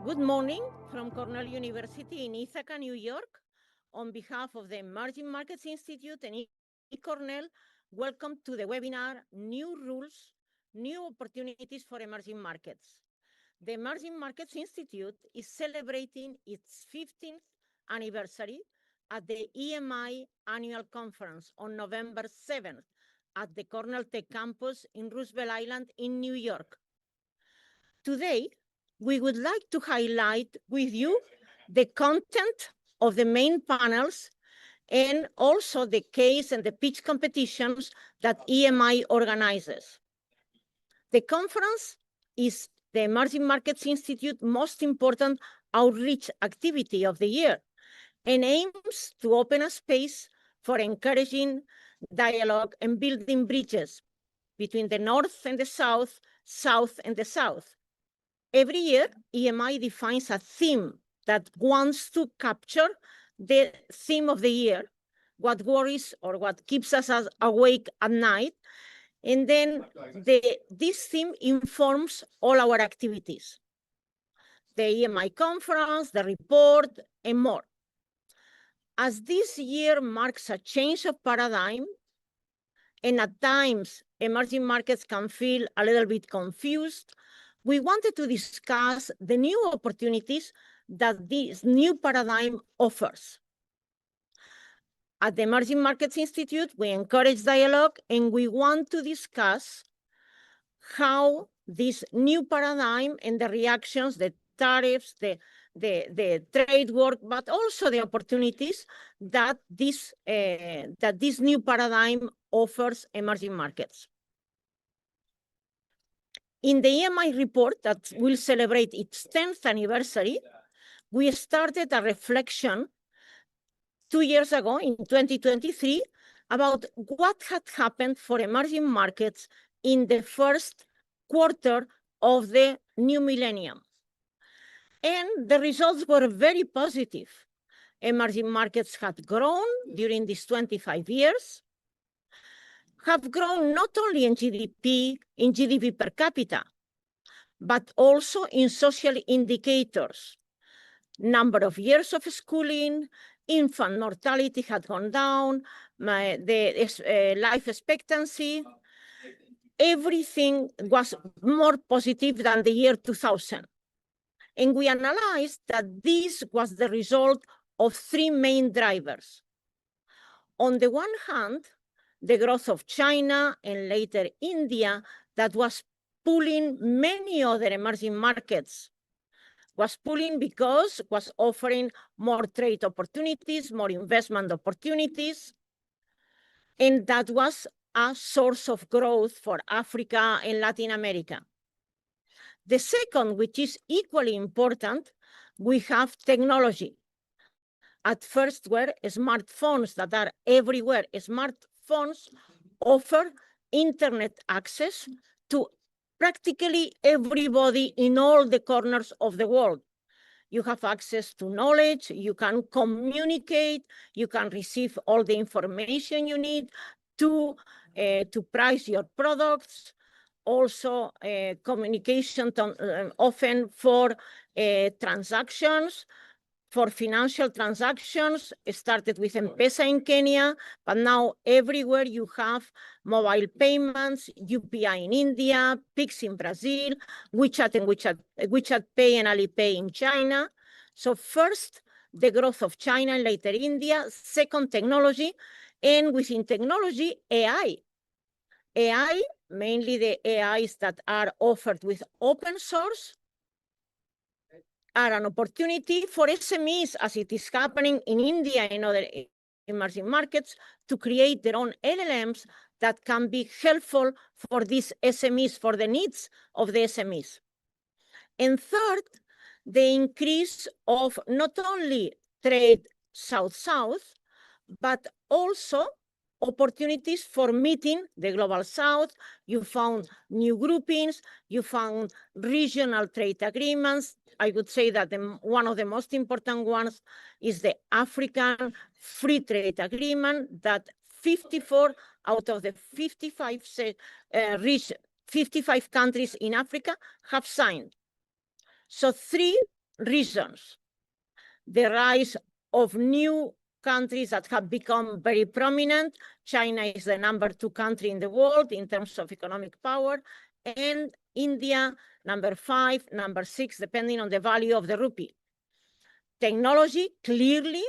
Good morning from Cornell University in Ithaca, New York. On behalf of the Emerging Markets Institute and Cornell, welcome to the webinar, New Rules, New Opportunities for Emerging Markets. The Emerging Markets Institute is celebrating its 15th anniversary at the EMI Annual Conference on November 7th at the Cornell Tech Campus in Roosevelt Island in New York. Today, we would like to highlight with you the content of the main panels and also the case and the pitch competitions that EMI organizes. The conference is the Emerging Markets Institute's most important outreach activity of the year and aims to open a space for encouraging dialogue and building bridges between the North and the South, South and the South. Every year, EMI defines a theme that wants to capture the theme of the year, what worries or what keeps us awake at night. And then this theme informs all our activities. The EMI conference, the report, and more. As this year marks a change of paradigm, and at times emerging markets can feel a little bit confused, we wanted to discuss the new opportunities that this new paradigm offers. At the Emerging Markets Institute, we encourage dialogue and we want to discuss how this new paradigm and the reactions, the tariffs, the trade war, but also the opportunities that this new paradigm offers emerging markets. In the EMI report that will celebrate its 10th anniversary, we started a reflection 2 years ago in 2023 about what had happened for emerging markets in the first quarter of the new millennium. And the results were very positive. Emerging markets had grown during these 25 years, have grown not only in GDP per capita, but also in social indicators. Number of years of schooling, infant mortality had gone down, the life expectancy, everything was more positive than the year 2000. And we analyzed that this was the result of 3 main drivers. On the one hand, the growth of China and later India that was pulling many other emerging markets, was pulling because it was offering more trade opportunities, more investment opportunities, and that was a source of growth for Africa and Latin America. The second, which is equally important, we have technology. At first were smartphones that are everywhere. Smartphones offer internet access to practically everybody in all the corners of the world. You have access to knowledge, you can communicate, you can receive all the information you need to price your products, also communication often for transactions, for financial transactions. It started with M-Pesa in Kenya, but now everywhere you have mobile payments, UPI in India, Pix in Brazil, WeChat and WeChat Pay and Alipay in China. So first, the growth of China and later India. Second, technology. And within technology, AI. AI, mainly the AIs that are offered with open source, are an opportunity for SMEs, as it is happening in India and other emerging markets, to create their own LLMs that can be helpful for these SMEs, for the needs of the SMEs. And third, the increase of not only trade South-South, but also opportunities for meeting the global South. You found new groupings, you found regional trade agreements. I would say that one of the most important ones is the African Free Trade Agreement that 54 out of the 55 countries in Africa have signed. So 3 reasons. The rise of new countries that have become very prominent. China is the #2 country in the world in terms of economic power, and India, #5, #6, depending on the value of the rupee. Technology, clearly,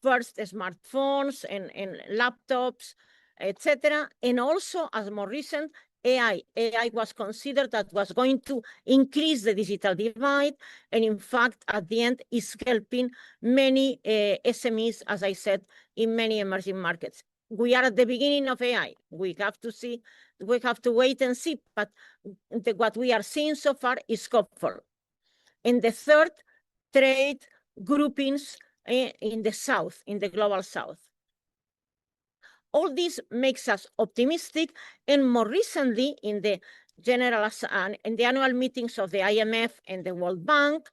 first smartphones and laptops, etc. And also, as more recent, AI. AI was considered that was going to increase the digital divide, and in fact, at the end, is helping many SMEs, as I said, in many emerging markets. We are at the beginning of AI. We have to wait and see, but what we are seeing so far is hopeful. And the third, trade groupings in the South, in the global South. All this makes us optimistic, and more recently, in the annual meetings of the IMF and the World Bank,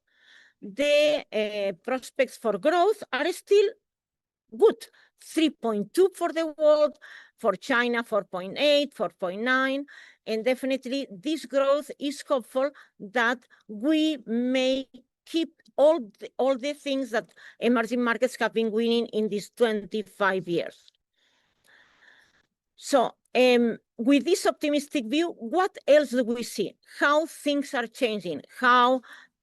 the prospects for growth are still good. 3.2 for the world, for China 4.8, 4.9, and definitely this growth is hopeful that we may keep all the things that emerging markets have been winning in these 25 years. So with this optimistic view, what else do we see? How things are changing, how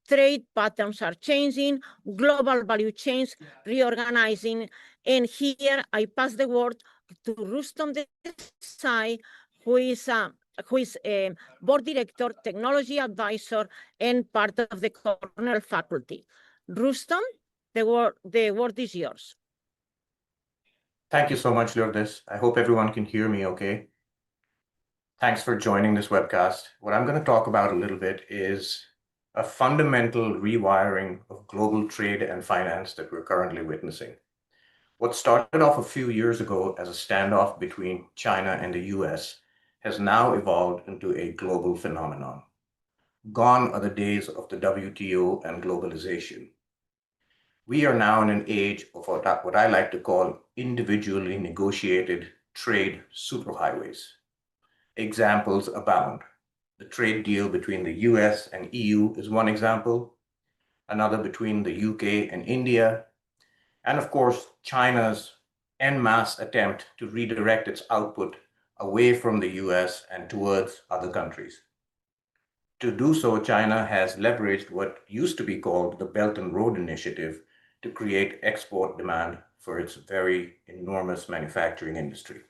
trade patterns are changing, global value chains reorganizing. And here I pass the word to Rustom Desai, who is a board director, technology advisor, and part of the Cornell faculty. Rustom, the word is yours. Thank you so much, Lourdes. I hope everyone can hear me okay. Thanks for joining this webcast. What I'm going to talk about a little bit is a fundamental rewiring of global trade and finance that we're currently witnessing. What started off a few years ago as a standoff between China and the US has now evolved into a global phenomenon. Gone are the days of the WTO and globalization. We are now in an age of what I like to call individually negotiated trade superhighways. Examples abound. The trade deal between the US and EU is one example, another between the UK and India, and of course, China's en masse attempt to redirect its output away from the US and towards other countries. To do so, China has leveraged what used to be called the Belt and Road Initiative to create export demand for its very enormous manufacturing industry.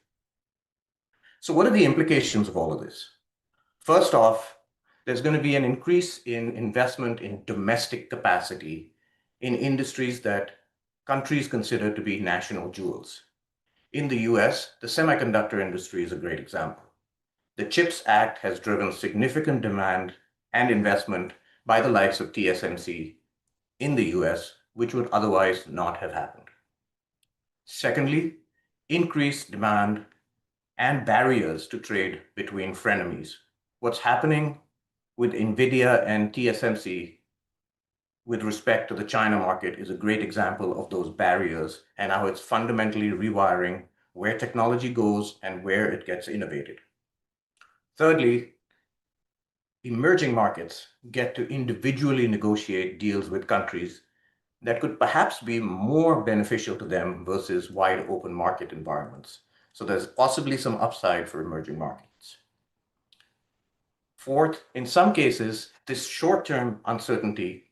So what are the implications of all of this? First off, there's going to be an increase in investment in domestic capacity in industries that countries consider to be national jewels. In the US, the semiconductor industry is a great example. The CHIPS Act has driven significant demand and investment by the likes of TSMC in the US, which would otherwise not have happened. Secondly, increased demand and barriers to trade between frenemies. What's happening with NVIDIA and TSMC with respect to the China market is a great example of those barriers and how it's fundamentally rewiring where technology goes and where it gets innovated. Thirdly, emerging markets get to individually negotiate deals with countries that could perhaps be more beneficial to them versus wide open market environments. So there's possibly some upside for emerging markets. Fourth, in some cases, this short-term uncertainty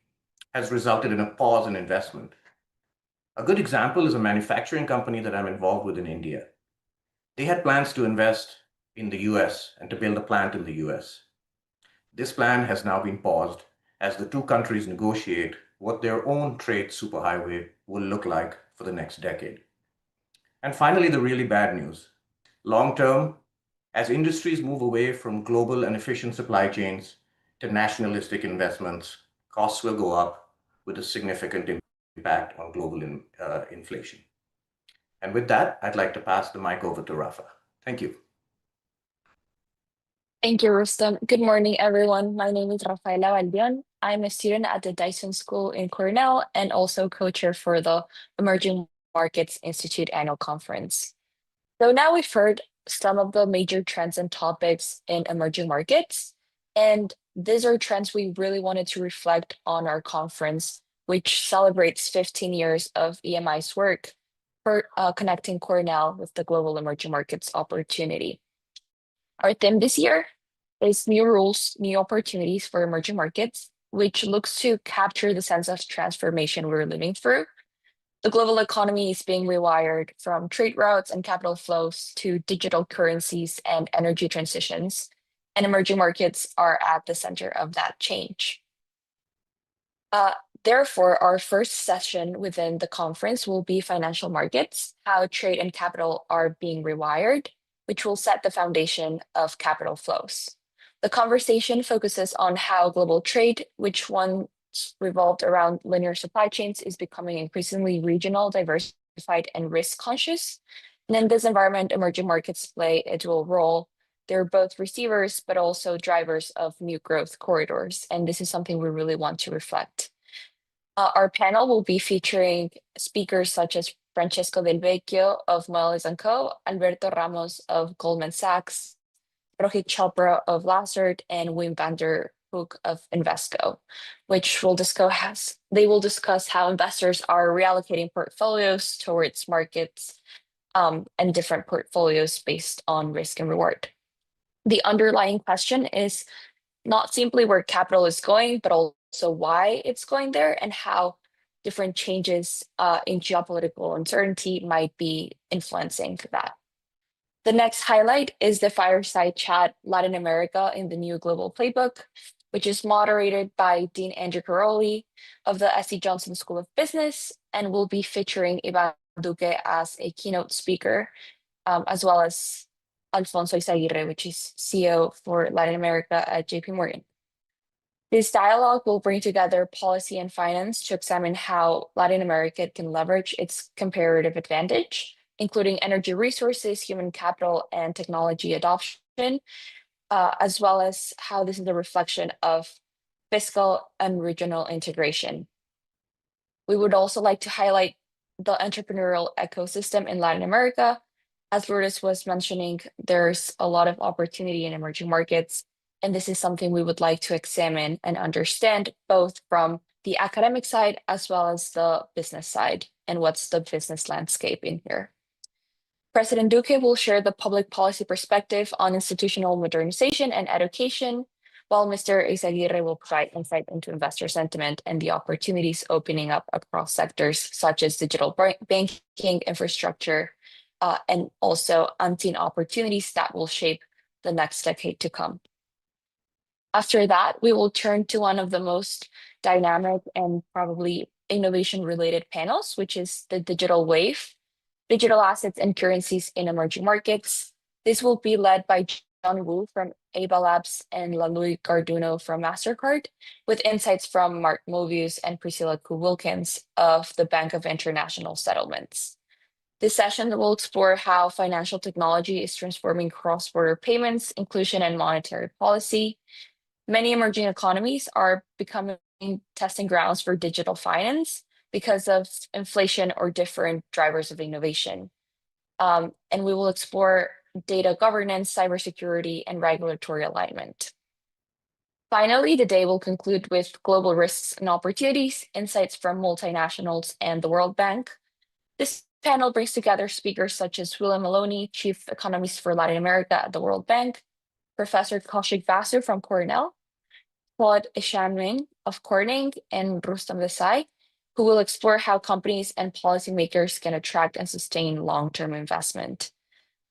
has resulted in a pause in investment. A good example is a manufacturing company that I'm involved with in India. They had plans to invest in the US and to build a plant in the US. This plan has now been paused as the two countries negotiate what their own trade superhighway will look like for the next decade. And finally, the really bad news. Long term, as industries move away from global and efficient supply chains to nationalistic investments, costs will go up with a significant impact on global inflation. And with that, I'd like to pass the mic over to Rafa. Thank you. Thank you, Rustam. Good morning, everyone. My name is Rafaela Valdion. I'm a student at the Dyson School in Cornell and also co-chair for the Emerging Markets Institute Annual Conference. So now we've heard some of the major trends and topics in emerging markets. And these are trends we really wanted to reflect on our conference, which celebrates 15 years of EMI's work for connecting Cornell with the global emerging markets opportunity. Our theme this year is New Rules, New Opportunities for Emerging Markets, which looks to capture the sense of transformation we're living through. The global economy is being rewired from trade routes and capital flows to digital currencies and energy transitions, and emerging markets are at the center of that change. Therefore, our first session within the conference will be financial markets, how trade and capital are being rewired, which will set the foundation of capital flows. The conversation focuses on how global trade, which once revolved around linear supply chains, is becoming increasingly regional, diversified, and risk conscious. And in this environment, emerging markets play a dual role. They're both receivers, but also drivers of new growth corridors. And this is something we really want to reflect. Our panel will be featuring speakers such as Francesco Del Vecchio of Moelis & Co., Alberto Ramos of Goldman Sachs, Rohit Chopra of Lazard, and Wim van der Hoek of Invesco, which will discuss how investors are reallocating portfolios towards markets and different portfolios based on risk and reward. The underlying question is not simply where capital is going, but also why it's going there and how different changes in geopolitical uncertainty might be influencing that. The next highlight is the fireside chat Latin America in the New Global Playbook, which is moderated by Dean Andrew Caroli of the S.C. Johnson School of Business and will be featuring Ivan Duque as a keynote speaker, as well as Alfonso Izaguirre, which is CEO for Latin America at JP Morgan. This dialogue will bring together policy and finance to examine how Latin America can leverage its comparative advantage, including energy resources, human capital, and technology adoption, as well as how this is a reflection of fiscal and regional integration. We would also like to highlight the entrepreneurial ecosystem in Latin America. As Lourdes was mentioning, there's a lot of opportunity in emerging markets, and this is something we would like to examine and understand both from the academic side as well as the business side, and what's the business landscape in here. President Duque will share the public policy perspective on institutional modernization and education, while Mr. Izaguirre will provide insight into investor sentiment and the opportunities opening up across sectors such as digital banking, infrastructure, and also unseen opportunities that will shape the next decade to come. After that, we will turn to one of the most dynamic and probably innovation-related panels, which is the digital wave, digital assets and currencies in emerging markets. This will be led by John Wu from Ava Labs and Lalui Garduno from MasterCard, with insights from Mark Movius and Priscilla Kuh-Wilkins of the Bank of International Settlements. This session will explore how financial technology is transforming cross-border payments, inclusion, and monetary policy. Many emerging economies are becoming testing grounds for digital finance because of inflation or different drivers of innovation. And we will explore data governance, cybersecurity, and regulatory alignment. Finally, the day will conclude with global risks and opportunities, insights from multinationals and the World Bank. This panel brings together speakers such as William Maloney, Chief Economist for Latin America at the World Bank, Professor Kaushik Vasu from Cornell, Claude Echanming of Corning, and Rustam Desai, who will explore how companies and policymakers can attract and sustain long-term investment.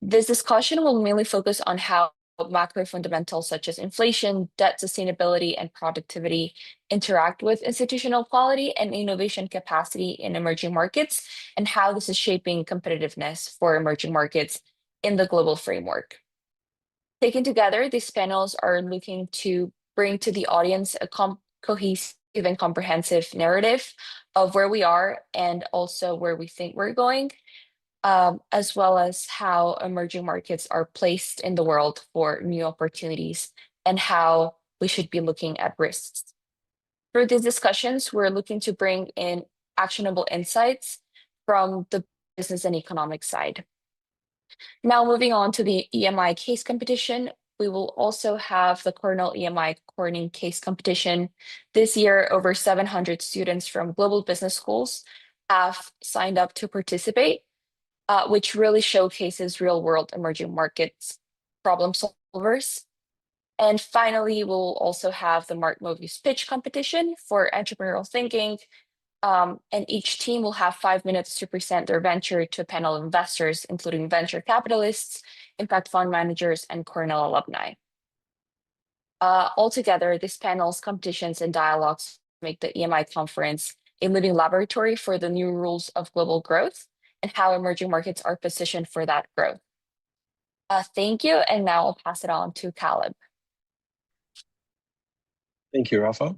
This discussion will mainly focus on how macro fundamentals such as inflation, debt sustainability, and productivity interact with institutional quality and innovation capacity in emerging markets, and how this is shaping competitiveness for emerging markets in the global framework. Taken together, these panels are looking to bring to the audience a cohesive and comprehensive narrative of where we are and also where we think we're going, as well as how emerging markets are placed in the world for new opportunities and how we should be looking at risks. Through these discussions, we're looking to bring in actionable insights from the business and economic side. Now moving on to the EMI case competition, we will also have the Cornell EMI Corning Case Competition. This year, over 700 students from global business schools have signed up to participate, which really showcases real-world emerging markets problem solvers. And finally, we'll also have the Mark Movies Pitch Competition for entrepreneurial thinking. And each team will have 5 minutes to present their venture to a panel of investors, including venture capitalists, impact fund managers, and Cornell alumni. Altogether, these panels, competitions, and dialogues make the EMI conference a living laboratory for the new rules of global growth and how emerging markets are positioned for that growth. Thank you, and now I'll pass it on to Caleb. Thank you, Rafa.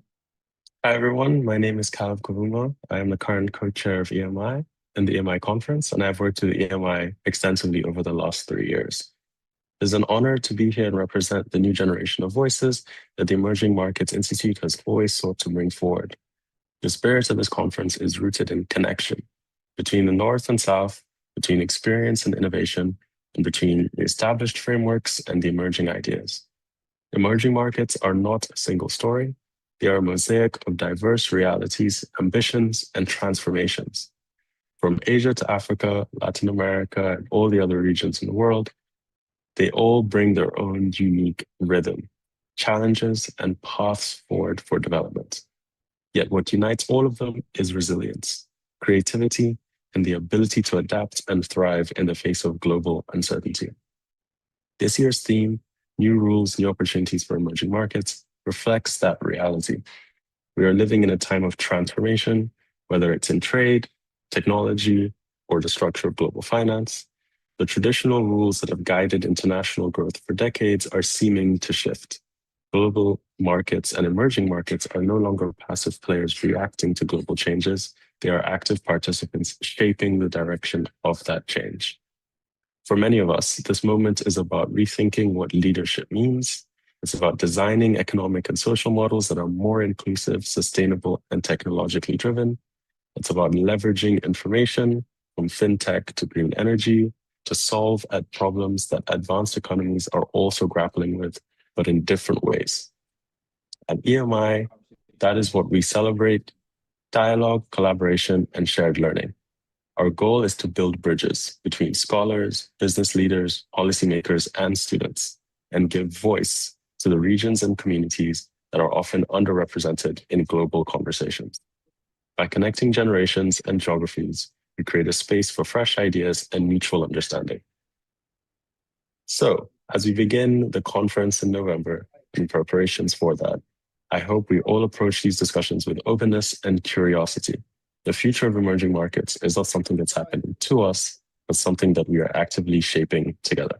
Hi, everyone. My name is Caleb Kavuma. I am the current co-chair of EMI and the EMI conference, and I've worked with EMI extensively over the last 3 years. It is an honor to be here and represent the new generation of voices that the Emerging Markets Institute has always sought to bring forward. The spirit of this conference is rooted in connection between the North and South, between experience and innovation, and between the established frameworks and the emerging ideas. Emerging markets are not a single story. They are a mosaic of diverse realities, ambitions, and transformations. From Asia to Africa, Latin America, and all the other regions in the world, they all bring their own unique rhythm, challenges, and paths forward for development. Yet what unites all of them is resilience, creativity, and the ability to adapt and thrive in the face of global uncertainty. This year's theme, New Rules, New Opportunities for Emerging Markets, reflects that reality. We are living in a time of transformation, whether it's in trade, technology, or the structure of global finance. The traditional rules that have guided international growth for decades are seeming to shift. Global markets and emerging markets are no longer passive players reacting to global changes. They are active participants shaping the direction of that change. For many of us, this moment is about rethinking what leadership means. It's about designing economic and social models that are more inclusive, sustainable, and technologically driven. It's about leveraging information from fintech to green energy to solve at problems that advanced economies are also grappling with, but in different ways. At EMI, that is what we celebrate: dialogue, collaboration, and shared learning. Our goal is to build bridges between scholars, business leaders, policymakers, and students, and give voice to the regions and communities that are often underrepresented in global conversations. By connecting generations and geographies, we create a space for fresh ideas and mutual understanding. So, as we begin the conference in November in preparations for that, I hope we all approach these discussions with openness and curiosity. The future of emerging markets is not something that's happening to us, but something that we are actively shaping together.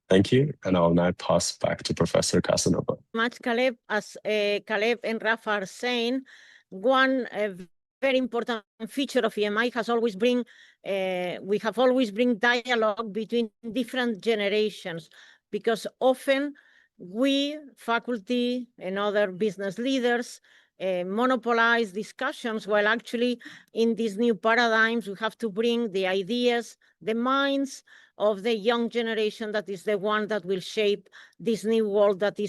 Thank you, and I'll now pass back to Professor Casanova. Much, Caleb. As Caleb and Rafa are saying, one very important feature of EMI has always been, we have always bring dialogue between different generations, because often we, faculty and other business leaders, monopolize discussions, while actually in these new paradigms, we have to bring the ideas, the minds of the young generation that is the one that will shape this new world that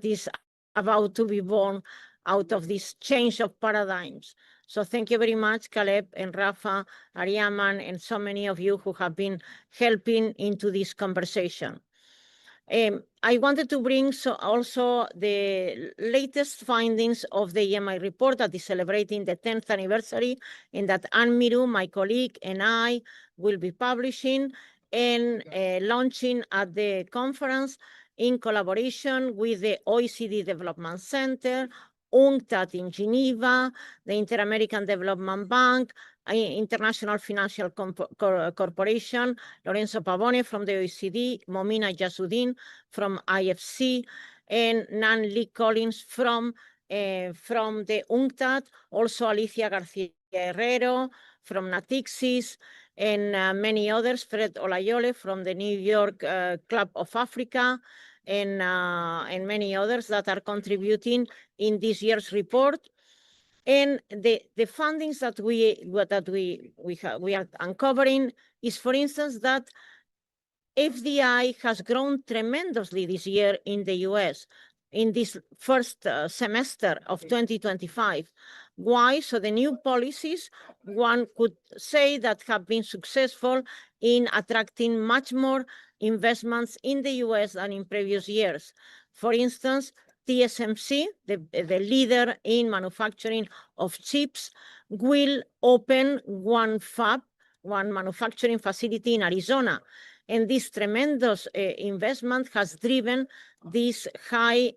is about to be born out of this change of paradigms. So thank you very much, Caleb and Rafa, Ariaman, and so many of you who have been helping into this conversation. I wanted to bring also the latest findings of the EMI report that is celebrating the 10th anniversary, and that Anne Miru, my colleague, and I will be publishing and launching at the conference in collaboration with the OECD Development Center, UNCTAD in Geneva, the Inter-American Development Bank, International Financial Corporation, Lorenzo Pavone from the OECD, Momina Yasuddin from IFC, and Nan Lee Collins from the UNCTAD, also Alicia Garcia Herrero from Natixis, and many others, Fred Olayole from the New York Club of Africa, and many others that are contributing in this year's report. And the findings that we are uncovering is, for instance, that FDI has grown tremendously this year in the US in this first semester of 2025. Why? So the new policies, one could say, that have been successful in attracting much more investments in the US than in previous years. For instance, TSMC, the leader in manufacturing of chips, will open one fab, one manufacturing facility in Arizona. And this tremendous investment has driven these high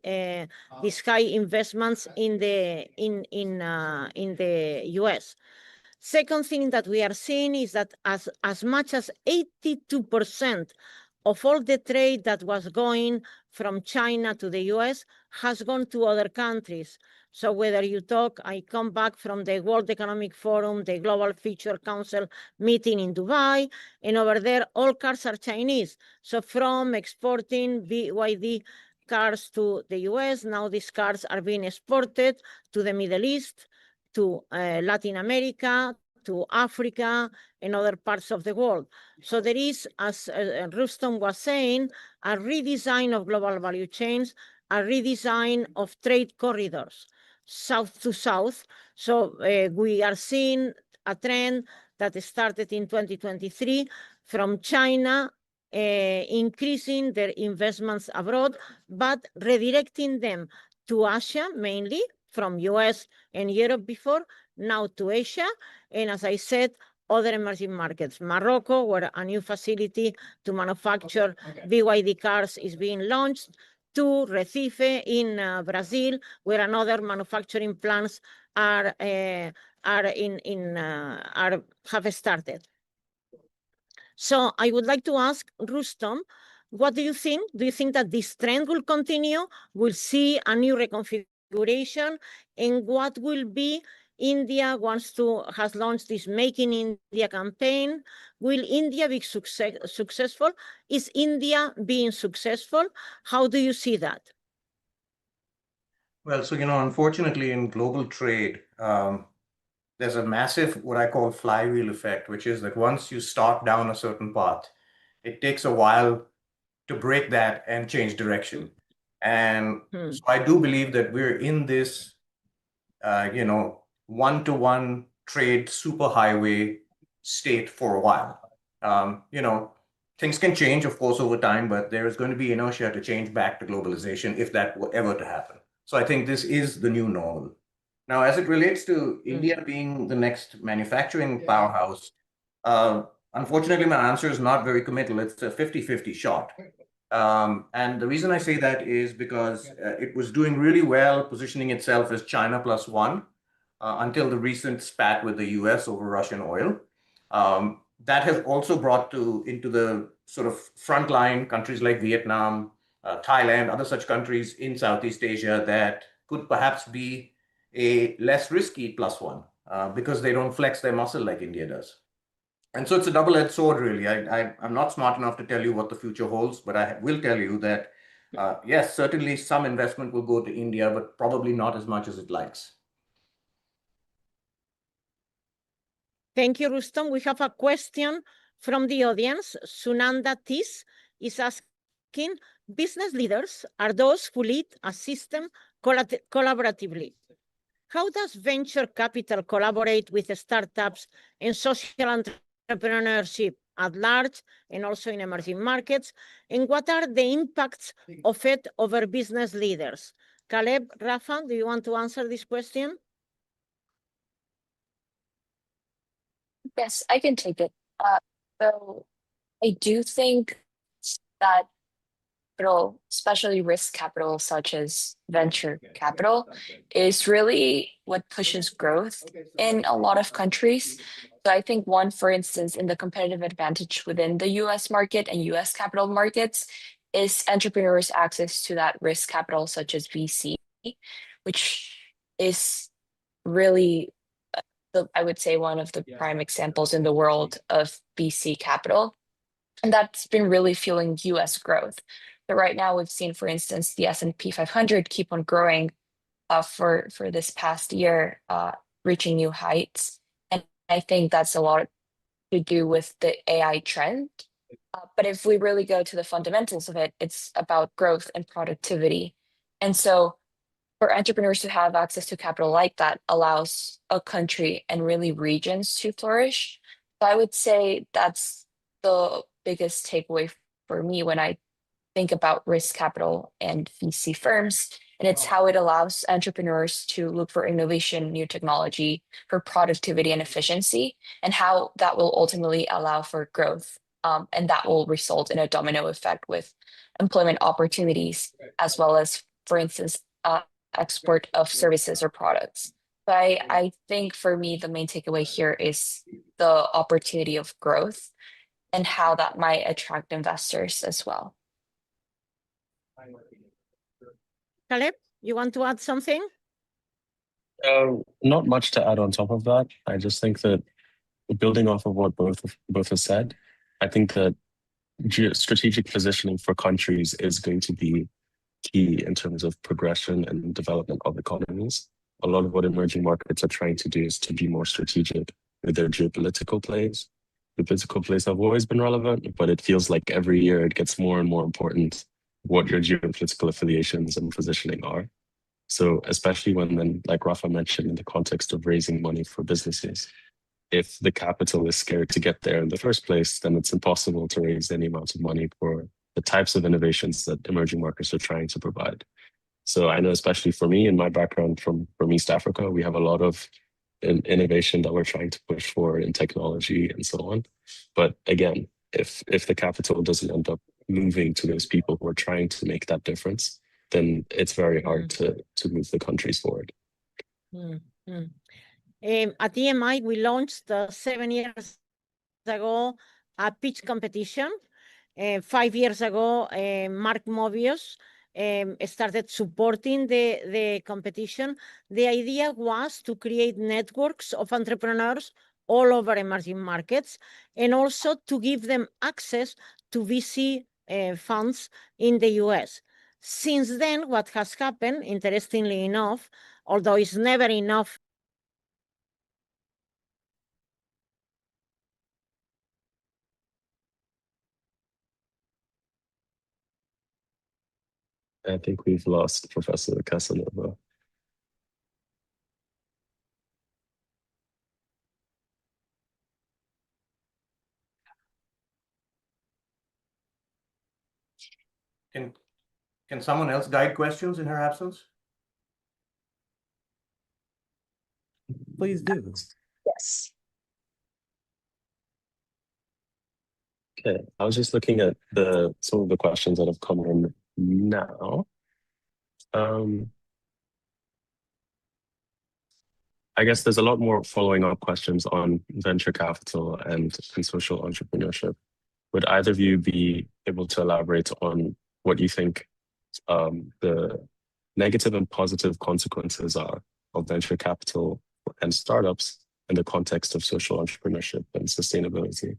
investments in the US. Second thing that we are seeing is that as much as 82% of all the trade that was going from China to the US has gone to other countries. So whether you talk, I come back from the World Economic Forum, the Global Future Council meeting in Dubai, and over there, all cars are Chinese. So from exporting BYD cars to the US, now these cars are being exported to the Middle East, to Latin America, to Africa, and other parts of the world. So there is, as Rustom was saying, a redesign of global value chains, a redesign of trade corridors, south to south. So we are seeing a trend that started in 2023 from China increasing their investments abroad, but redirecting them to Asia, mainly from US and Europe before, now to Asia. And as I said, other emerging markets. Morocco, where a new facility to manufacture BYD cars is being launched, to Recife in Brazil, where another manufacturing plants have started. So I would like to ask Rustom, what do you think? Do you think that this trend will continue? We'll see a new reconfiguration, and what will be India has launched this Make in India campaign. Will India be successful? Is India being successful? How do you see that? Well, so, unfortunately, in global trade, there's a massive, what I call flywheel effect, which is that once you start down a certain path, it takes a while to break that and change direction. And so I do believe that we're in this, one-to-one trade superhighway state for a while. Things can change, of course, over time, but there is going to be inertia to change back to globalization if that were ever to happen. So I think this is the new normal. Now, as it relates to India being the next manufacturing powerhouse, unfortunately, my answer is not very committal. It's a 50-50 shot. And the reason I say that is because it was doing really well, positioning itself as China plus one until the recent spat with the US over Russian oil. That has also brought into the sort of frontline countries like Vietnam, Thailand, other such countries in Southeast Asia that could perhaps be a less risky plus one because they don't flex their muscle like India does. And so it's a double-edged sword, really. I'm not smart enough to tell you what the future holds, but I will tell you that, yes, certainly some investment will go to India, but probably not as much as it likes. Thank you, Rustom. We have a question from the audience. Sunanda Tis is asking, business leaders are those who lead a system collaboratively. How does venture capital collaborate with startups and social entrepreneurship at large and also in emerging markets? And what are the impacts of it over business leaders? Caleb, Rafa, do you want to answer this question? Yes, I can take it. So I do think that especially risk capital, such as venture capital, is really what pushes growth in a lot of countries. So I think one, for instance, in the competitive advantage within the US market and US capital markets is entrepreneurs' access to that risk capital, such as VC, which is really, I would say, one of the prime examples in the world of VC capital. And that's been really fueling US growth. So right now we've seen, for instance, the S&P 500 keep on growing for this past year, reaching new heights. And I think that's a lot to do with the AI trend But if we really go to the fundamentals of it, it's about growth and productivity. And so for entrepreneurs to have access to capital like that allows a country and really regions to flourish. So I would say that's the biggest takeaway for me when I think about risk capital and VC firms. And it's how it allows entrepreneurs to look for innovation, new technology, for productivity and efficiency, and how that will ultimately allow for growth. And that will result in a domino effect with employment opportunities, as well as, for instance, export of services or products. But I think for me, the main takeaway here is the opportunity of growth and how that might attract investors as well. Caleb, you want to add something? Not much to add on top of that. I just think that building off of what both have said, I think that strategic positioning for countries is going to be key in terms of progression and development of economies. A lot of what emerging markets are trying to do is to be more strategic with their geopolitical plays. The political plays have always been relevant, but it feels like every year it gets more and more important what your geopolitical affiliations and positioning are. So especially when then, like Rafa mentioned, in the context of raising money for businesses, if the capital is scared to get there in the first place, then it's impossible to raise any amount of money for the types of innovations that emerging markets are trying to provide. So I know, especially for me, in my background from East Africa, we have a lot of innovation that we're trying to push forward in technology and so on. But again, if the capital doesn't end up moving to those people who are trying to make that difference, then it's very hard to move the countries forward. At EMI, we launched 7 years ago a pitch competition. 5 years ago, Mark Mobius started supporting the competition. The idea was to create networks of entrepreneurs all over emerging markets, and also to give them access to VC funds in the US. Since then, what has happened, interestingly enough, although it's never enough, I think we've lost Professor Casanova. Can someone else guide questions in her absence? Please do. Yes. Okay, I was just looking at some of the questions that have come in now. I guess there's a lot more following up questions on venture capital and social entrepreneurship. Would either of you be able to elaborate on what you think the negative and positive consequences are of venture capital and startups in the context of social entrepreneurship and sustainability?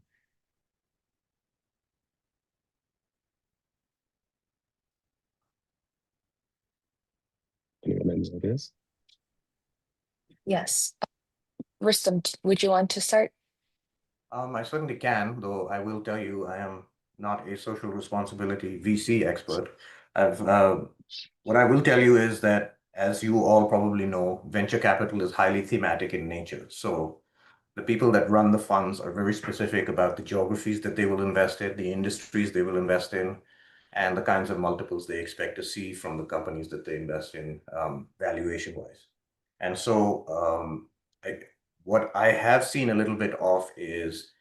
Anyone any ideas? Yes. Rustam, would you want to start? I certainly can, though I will tell you I am not a social responsibility VC expert. What I will tell you is that, as you all probably know, venture capital is highly thematic in nature. So the people that run the funds are very specific about the geographies that they will invest in, the industries they will invest in, and the kinds of multiples they expect to see from the companies that they invest in, valuation-wise. And so what I have seen a little bit of is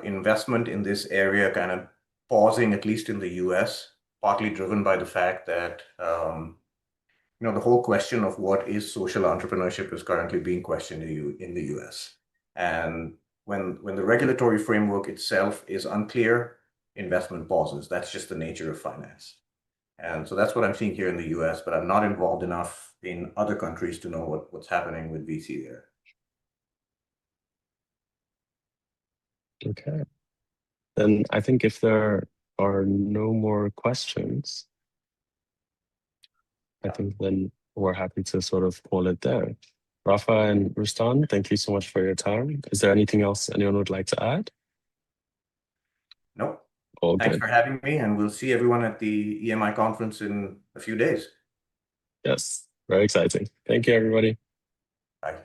investment in this area kind of pausing, at least in the US, partly driven by the fact that the whole question of what is social entrepreneurship is currently being questioned in the US. And when the regulatory framework itself is unclear, investment pauses. That's just the nature of finance. And so that's what I'm seeing here in the US, but I'm not involved enough in other countries to know what's happening with VC there. Okay. Then I think if there are no more questions, I think then we're happy to sort of call it there. Rafa and Rustan, thank you so much for your time. Is there anything else anyone would like to add? Nope. All Thanks good. for having me, and we'll see everyone at the EMI conference in a few days. Yes, very exciting. Thank you, everybody. Bye.